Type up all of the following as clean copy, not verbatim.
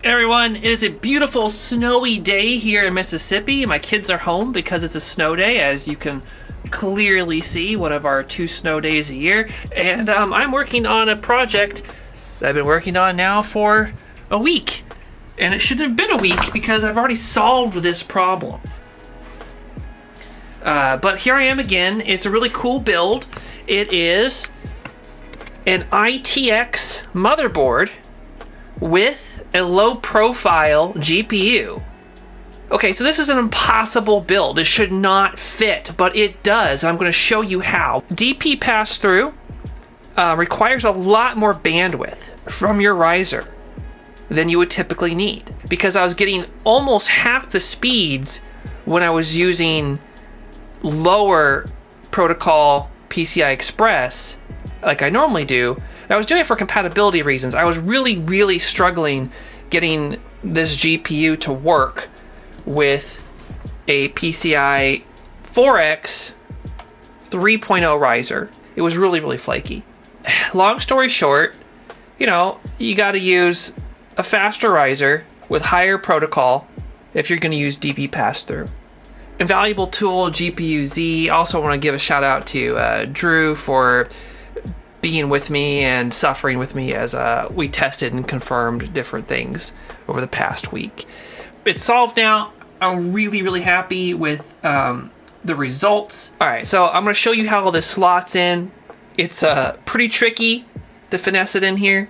Everyone, it is a beautiful snowy day here in Mississippi. My kids are home because it's a snow day, as you can clearly see, one of our 2 snow days a year. And I'm working on a project that I've been working on now for a week. And it shouldn't have been a week because I've already solved this problem. But here I am again. It's a really cool build. It is an ITX motherboard with a low profile GPU. Okay, so this is an impossible build. It should not fit, but it does. I'm going to show you how. DP pass-through requires a lot more bandwidth from your riser than you would typically need, because I was getting almost half the speeds when I was using lower protocol PCI Express like I normally do. And I was doing it for compatibility reasons. I was really struggling getting this GPU to work with a PCI 4X 3.0 riser. It was really flaky. Long story short, you know, you got to use a faster riser with higher protocol if you're going to use DP pass-through. Invaluable tool, GPU Z. Also want to give a shout out to Drew for being with me and suffering with me as we tested and confirmed different things over the past week. It's solved now. I'm really happy with the results. All right, so I'm going to show you how all this slots in. It's pretty tricky to finesse it in here.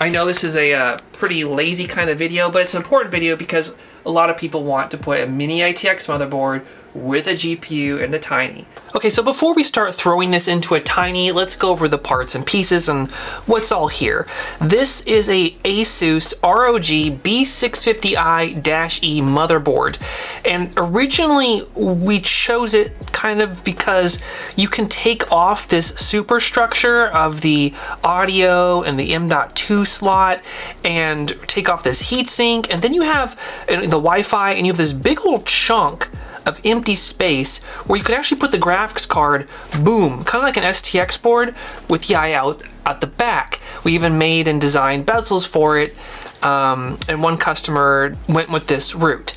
I know this is a pretty lazy kind of video, but it's an important video because a lot of people want to put a mini ITX motherboard with a GPU and the Tiny. Okay, so before we start throwing this into a Tiny, let's go over the parts and pieces and what's all here. This is a ASUS ROG B650i-E motherboard, and originally we chose it kind of because you can take off this superstructure of the audio and the M.2 slot and take off this heatsink, and then you have the Wi-Fi, and you have this big old chunk of empty space where you could actually put the graphics card, boom, kind of like an STX board with the I out at the back. We even made and designed bezels for it, and one customer went with this route.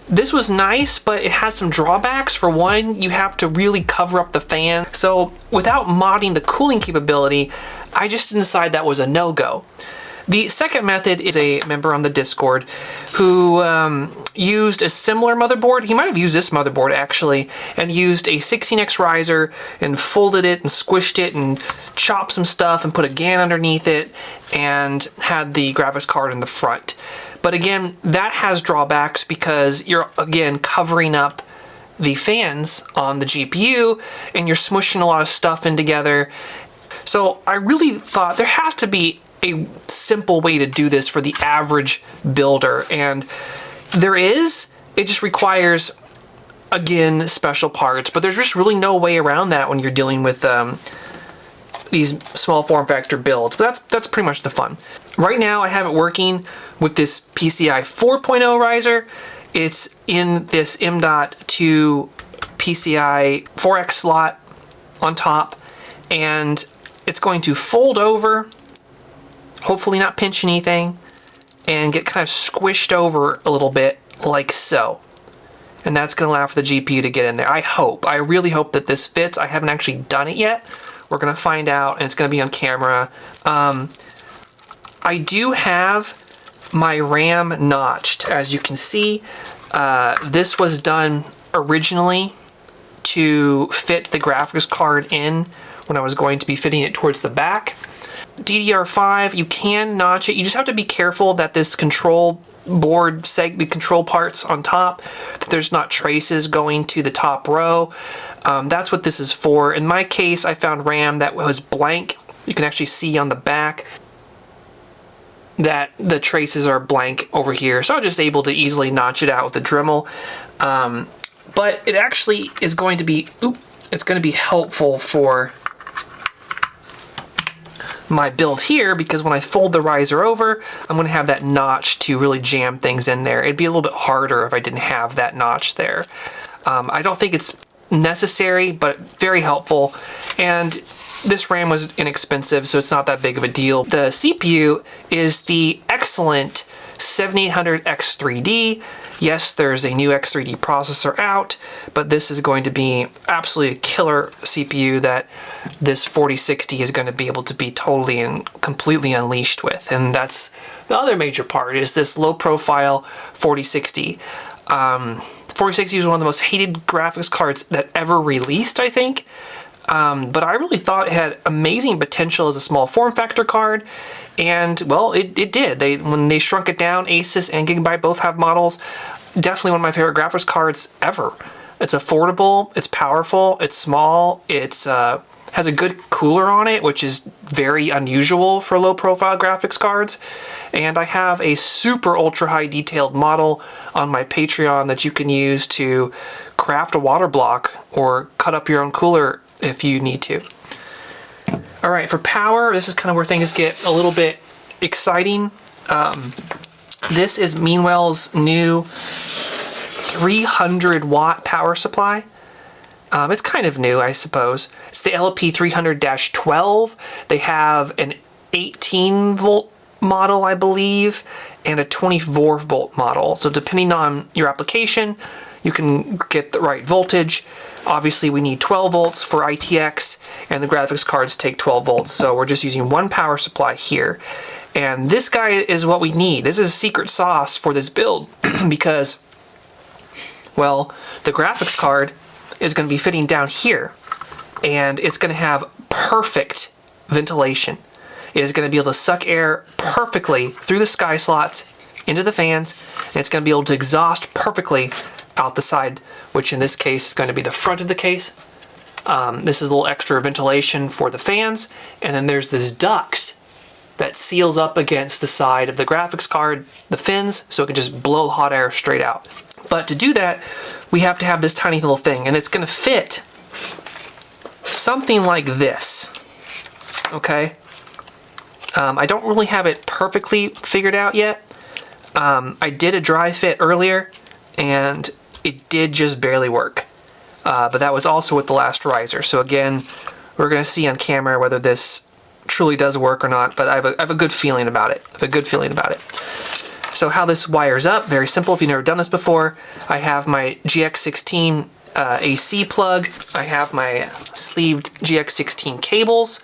This was nice, but it has some drawbacks. For one, you have to really cover up the fan. So without modding the cooling capability, I just decide that was a no-go. The second method is a member on the Discord who used a similar motherboard. He might have used this motherboard actually, and used a 16X riser and folded it and squished it and chopped some stuff and put a GAN underneath it and had the graphics card in the front. But again, that has drawbacks because you're again covering up the fans on the GPU and you're smushing a lot of stuff in together. So I really thought there has to be a simple way to do this for the average builder, and there is. It just requires, again, special parts, but there's just really no way around that when you're dealing with these small form factor builds. But that's pretty much the fun. Right now I have it working with this PCI 4.0 riser. It's in this M.2 PCI 4X slot on top, and it's going to fold over, hopefully not pinch anything, and get kind of squished over a little bit like so. And that's going to allow for the GPU to get in there. I really hope that this fits. I haven't actually done it yet. We're going to find out, and it's going to be on camera. I do have my RAM notched. As you can see, this was done originally to fit the graphics card in when I was going to be fitting it towards the back. DDR5, you can notch it. You just have to be careful that this control board the control parts on top, that there's not traces going to the top row. That's what this is for. In my case, I found RAM that was blank. You can actually see on the back that the traces are blank over here. So I was just able to easily notch it out with a Dremel. but it actually is going to be, it's going to be helpful for my build here, because when I fold the riser over, I'm going to have that notch to really jam things in there. It'd be a little bit harder if I didn't have that notch there. I don't think it's necessary, but very helpful. And this RAM was inexpensive, so it's not that big of a deal. The CPU is the excellent 7800 X3D. Yes, there's a new X3D processor out, but this is going to be absolutely a killer CPU that this 4060 is going to be able to be totally and completely unleashed with. And that's the other major part, is this low profile 4060. 4060 is one of the most hated graphics cards that ever released, I think. But I really thought it had amazing potential as a small form factor card. And well, it did. When they shrunk it down, ASUS and Gigabyte both have models. Definitely one of my favorite graphics cards ever. It's affordable, it's powerful, it's small, it's has a good cooler on it, which is very unusual for low profile graphics cards. And I have a super ultra high detailed model on my Patreon that you can use to craft a water block or cut up your own cooler if you need to. All right, for power, this is kind of where things get a little bit exciting. This is Meanwell's new 300 watt power supply. It's kind of new, I suppose. It's the LP 300-12. They have an 18 volt model, I believe, and a 24 volt model. So depending on your application, you can get the right voltage. Obviously, we need 12 volts for ITX, and the graphics cards take 12 volts. So we're just using one power supply here. And this guy is what we need. This is a secret sauce for this build because, well, the graphics card is going to be fitting down here, and it's going to have perfect ventilation. It is going to be able to suck air perfectly through the sky slots into the fans, and it's going to be able to exhaust perfectly out the side, which in this case is going to be the front of the case. This is a little extra ventilation for the fans, and then there's this duct that seals up against the side of the graphics card, the fins, so it can just blow hot air straight out. But to do that, we have to have this tiny little thing, and it's going to fit something like this, okay? I don't really have it perfectly figured out yet. I did a dry fit earlier, and it did just barely work. But that was also with the last riser. So again, we're going to see on camera whether this truly does work or not, but I have a good feeling about it. So how this wires up, very simple if you've never done this before. I have my GX16 AC plug. I have my sleeved GX16 cables,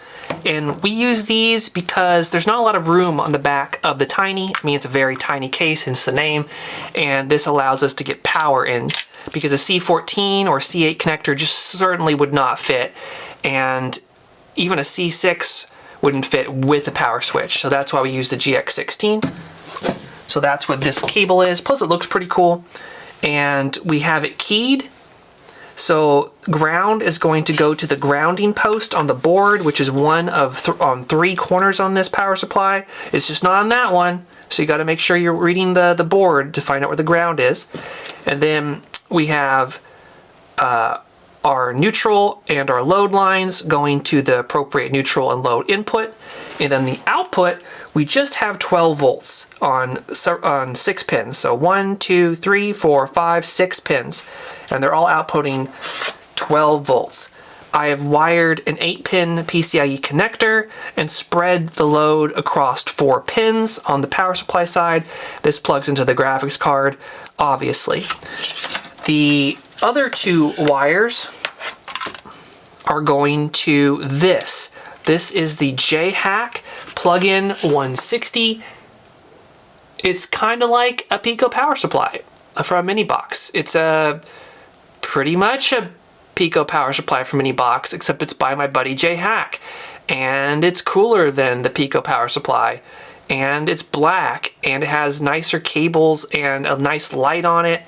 and we use these because there's not a lot of room on the back of the Tiny. I mean, it's a very tiny case, hence the name, and this allows us to get power in, because a C14 or C8 connector just certainly would not fit, and even a C6 wouldn't fit with a power switch, so that's why we use the GX16. So that's what this cable is, plus it looks pretty cool, and we have it keyed. So ground is going to go to the grounding post on the board, which is one of on 3 corners on this power supply. It's just not on that one, so you got to make sure you're reading the board to find out where the ground is. And then we have our neutral and our load lines going to the appropriate neutral and load input. And then the output, we just have 12 volts on 6 pins. So 1, 2, 3, 4, 5, 6 pins. And they're all outputting 12 volts. I have wired an 8-pin PCIe connector and spread the load across 4 pins on the power supply side. This plugs into the graphics card, obviously. The other 2 wires are going to this. This is the J-Hack plug-in 160. It's kind of like a Pico power supply from a mini box. It's pretty much a Pico power supply from mini box, except it's by my buddy J-Hack, and it's cooler than the Pico power supply, and it's black, and it has nicer cables and a nice light on it,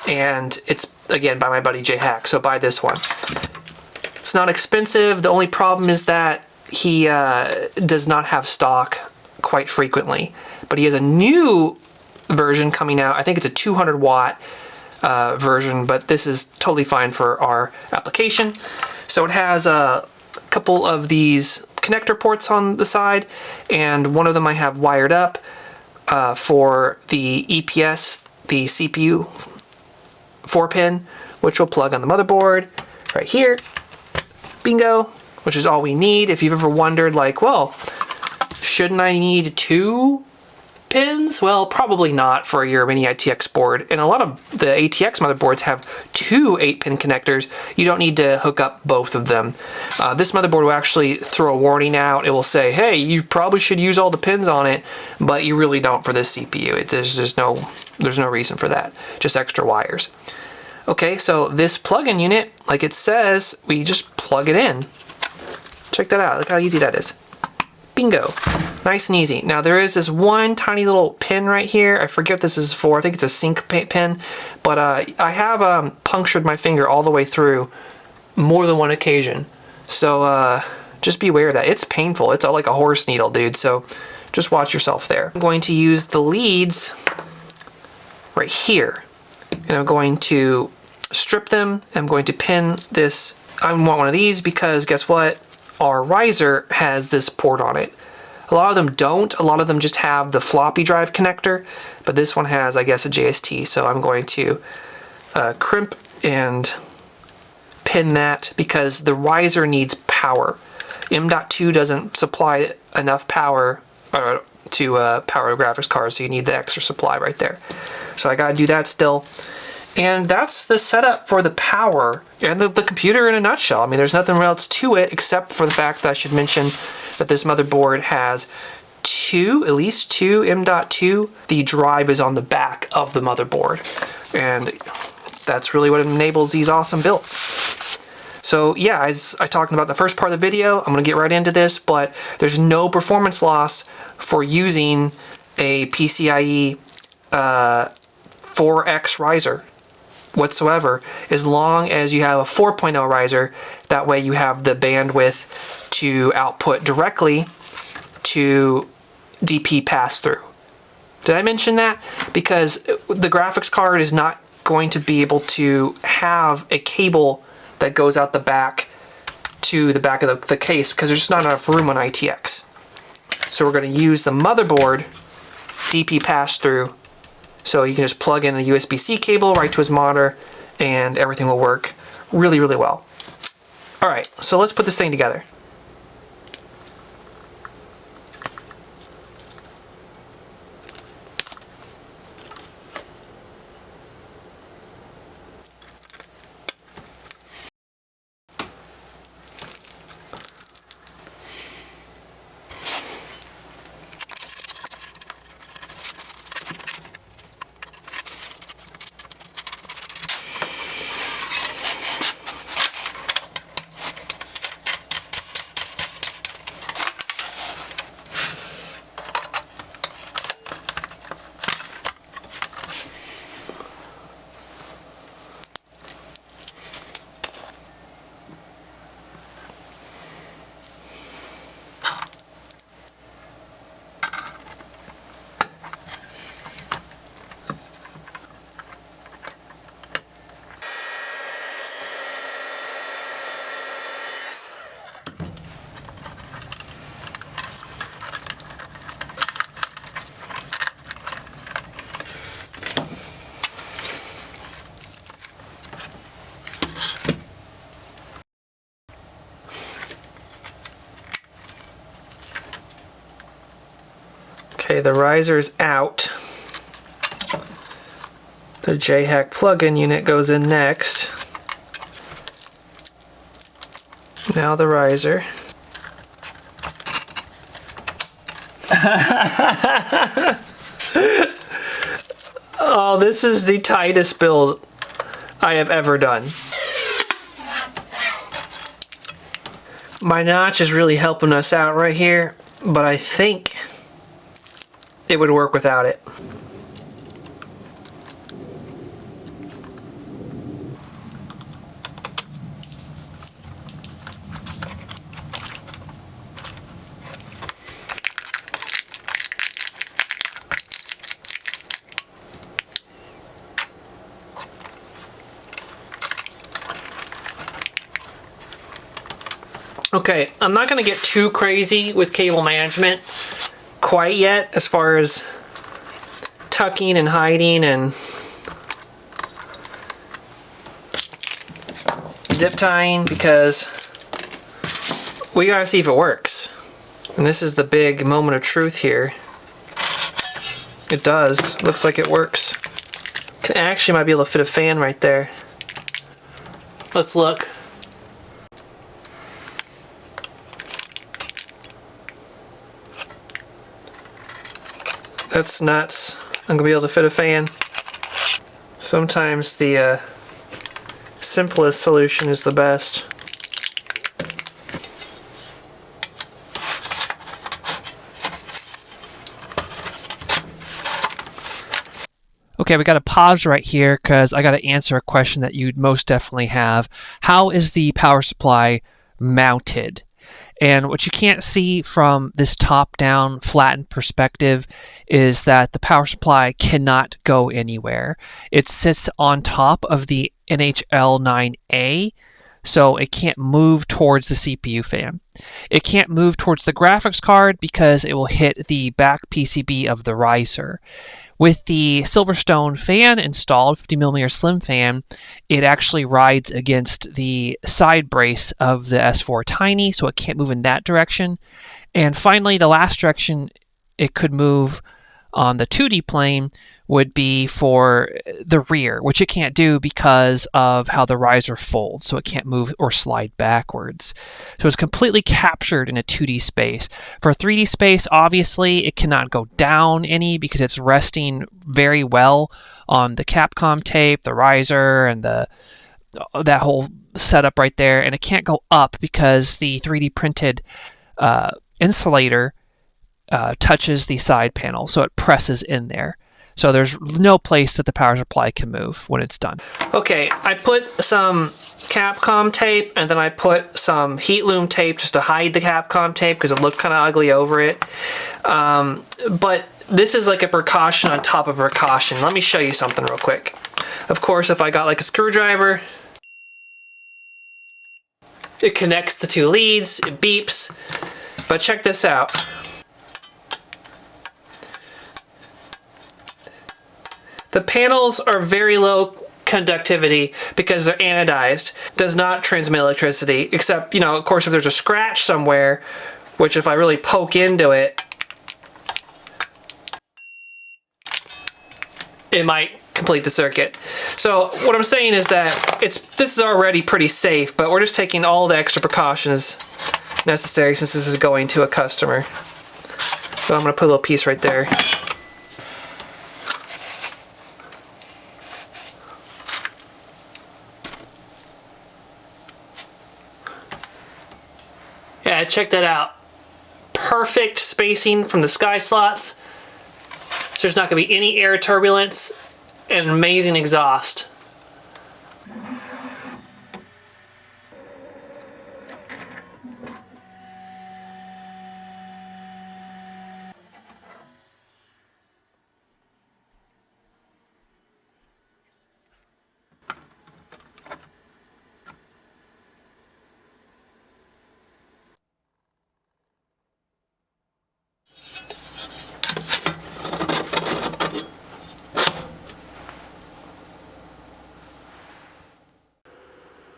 and it's again by my buddy J-Hack, so buy this one. It's not expensive. The only problem is that he does not have stock quite frequently, but he has a new version coming out. I think it's a 200 watt version, but this is totally fine for our application. So it has a couple of these connector ports on the side, and one of them I have wired up for the EPS, the CPU 4-pin, which will plug on the motherboard right here. Bingo, which is all we need. If you've ever wondered, like, well, shouldn't I need 2 pins? Well, probably not for your mini ITX board. And a lot of the ATX motherboards have 2 8-pin connectors. You don't need to hook up both of them. This motherboard will actually throw a warning out. It will say, hey, you probably should use all the pins on it, but you really don't for this CPU. There's no reason for that. Just extra wires. Okay, so this plug-in unit, like it says, we just plug it in. Check that out. Look how easy that is. Bingo. Nice and easy. Now there is this one tiny little pin right here. I forget what this is for. I think it's a sync pin. But I have punctured my finger all the way through more than one occasion. So just be aware of that. It's painful. It's like a horse needle, dude. So just watch yourself there. I'm going to use the leads right here. And I'm going to strip them. I'm going to pin this. I want one of these because guess what? Our riser has this port on it. A lot of them don't. A lot of them just have the floppy drive connector, but this one has, I guess, a JST. So I'm going to crimp and pin that because the riser needs power. M.2 doesn't supply enough power to power a graphics card, so you need the extra supply right there. So I gotta do that still. And that's the setup for the power and the computer in a nutshell. I mean, there's nothing else to it except for the fact that I should mention that this motherboard has at least two M.2. The drive is on the back of the motherboard. And that's really what enables these awesome builds. So yeah, as I talked about the first part of the video, I'm gonna get right into this, but there's no performance loss for using a PCIe 4X riser whatsoever, as long as you have a 4.0 riser. That way you have the bandwidth to output directly to DP pass-through. Did I mention that? Because the graphics card is not going to be able to have a cable that goes out the back to the back of the case because there's just not enough room on ITX. So we're going to use the motherboard DP pass-through. So you can just plug in a USB-C cable right to his monitor and everything will work really, really well. All right, so let's put this thing together. Okay, the riser's out. The JHack plug-in unit goes in next. Now the riser. Oh, this is the tightest build I have ever done. My notch is really helping us out right here, but I think it would work without it. Okay, I'm not gonna get too crazy with cable management quite yet as far as tucking and hiding and zip tying, because we gotta see if it works. And this is the big moment of truth here. It does. Looks like it works. Actually might be able to fit a fan right there. Let's look. That's nuts. I'm gonna be able to fit a fan. Sometimes the simplest solution is the best. Okay, we got to pause right here because I got to answer a question that you'd most definitely have. How is the power supply mounted? And what you can't see from this top-down flattened perspective is that the power supply cannot go anywhere. It sits on top of the NHL9A, so it can't move towards the CPU fan. It can't move towards the graphics card because it will hit the back PCB of the riser. With the Silverstone fan installed, 50mm slim fan, it actually rides against the side brace of the S4 Tiny, so it can't move in that direction. And finally, the last direction it could move on the 2D plane would be for the rear, which it can't do because of how the riser folds, so it can't move or slide backwards. So it's completely captured in a 2D space. For a 3D space, obviously, it cannot go down any because it's resting very well on the Capcom tape, the riser, and that whole setup right there. And it can't go up because the 3D printed insulator touches the side panel, so it presses in there. So there's no place that the power supply can move when it's done. Okay, I put some Capcom tape and then I put some heat loom tape just to hide the Capcom tape because it looked kind of ugly over it. But this is like a precaution on top of precaution. Let me show you something real quick. Of course, if I got like a screwdriver, it connects the two leads, it beeps. But check this out. The panels are very low conductivity because they're anodized. Does not transmit electricity, except, you know, of course, if there's a scratch somewhere, which if I really poke into it, it might complete the circuit. So what I'm saying is that this is already pretty safe, but we're just taking all the extra precautions necessary since this is going to a customer. So I'm gonna put a little piece right there. Yeah, check that out. Perfect spacing from the sky slots. So there's not going to be any air turbulence, and amazing exhaust.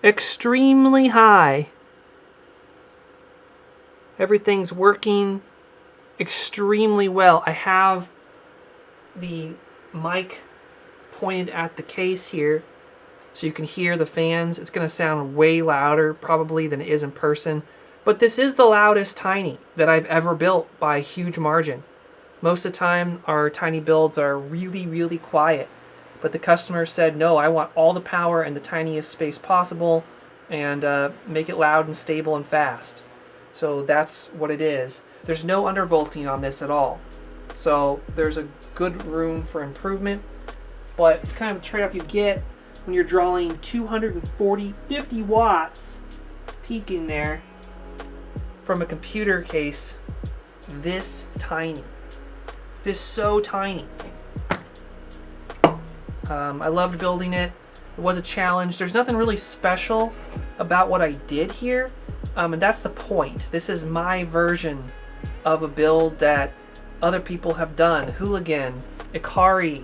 Extremely high. Everything's working extremely well. I have the mic pointed at the case here so you can hear the fans. It's going to sound way louder probably than it is in person, but this is the loudest Tiny that I've ever built by a huge margin. Most of the time our Tiny builds are really, really quiet. But the customer said, no, I want all the power in the tiniest space possible and make it loud and stable and fast. So that's what it is. There's no undervolting on this at all. So there's a good room for improvement, but it's kind of a trade-off you get when you're drawing 50 watts peaking there from a computer case this tiny. This is so tiny. I loved building it. It was a challenge. There's nothing really special about what I did here. And that's the point. This is my version of a build that other people have done. Hooligan, Ikari,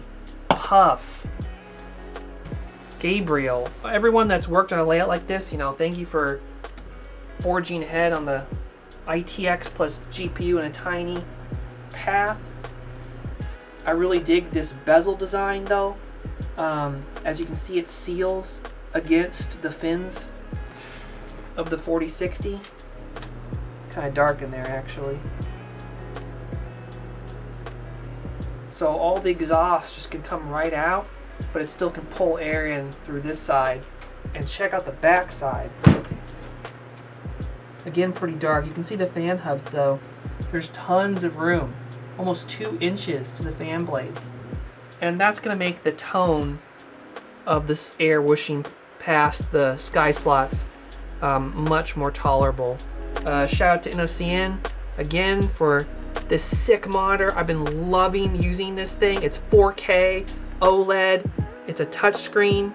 Puff, Gabriel, everyone that's worked on a layout like this, you know, thank you for forging ahead on the ITX plus GPU in a tiny path. I really dig this bezel design though. As you can see, it seals against the fins of the 4060. Kind of dark in there actually. So all the exhaust just can come right out, but it still can pull air in through this side. And check out the back side. Again, pretty dark. You can see the fan hubs though. There's tons of room, almost 2 inches to the fan blades. And that's gonna make the tone of this air whooshing past the sky slots much more tolerable. Shout out to NOCN again for this sick monitor. I've been loving using this thing. It's 4K OLED. It's a touchscreen.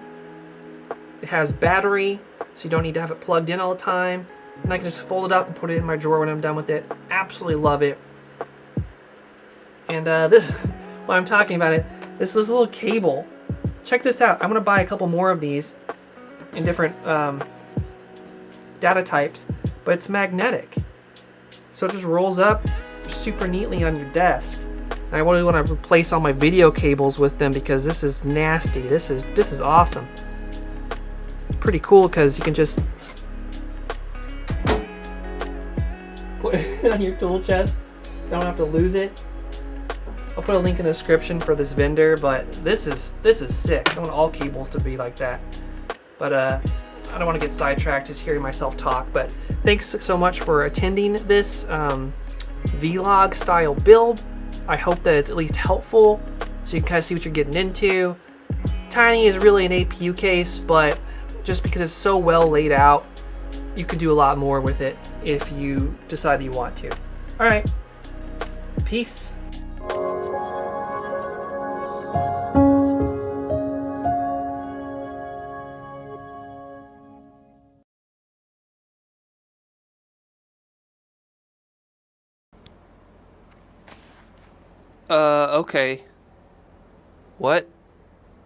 It has battery, so you don't need to have it plugged in all the time. And I can just fold it up and put it in my drawer when I'm done with it. Absolutely love it. And this, while I'm talking about it, this little cable. Check this out. I'm gonna buy a couple more of these in different data types, but it's magnetic. So it just rolls up super neatly on your desk. And I really want to replace all my video cables with them because this is nasty. This is awesome. Pretty cool because you can just put it on your tool chest. Don't have to lose it. I'll put a link in the description for this vendor, but this is sick. I want all cables to be like that. But I don't want to get sidetracked just hearing myself talk. But thanks so much for attending this vlog style build. I hope that it's at least helpful so you can kind of see what you're getting into. Tiny is really an APU case, but just because it's so well laid out, you could do a lot more with it if you decide that you want to. All right, peace. Okay. What?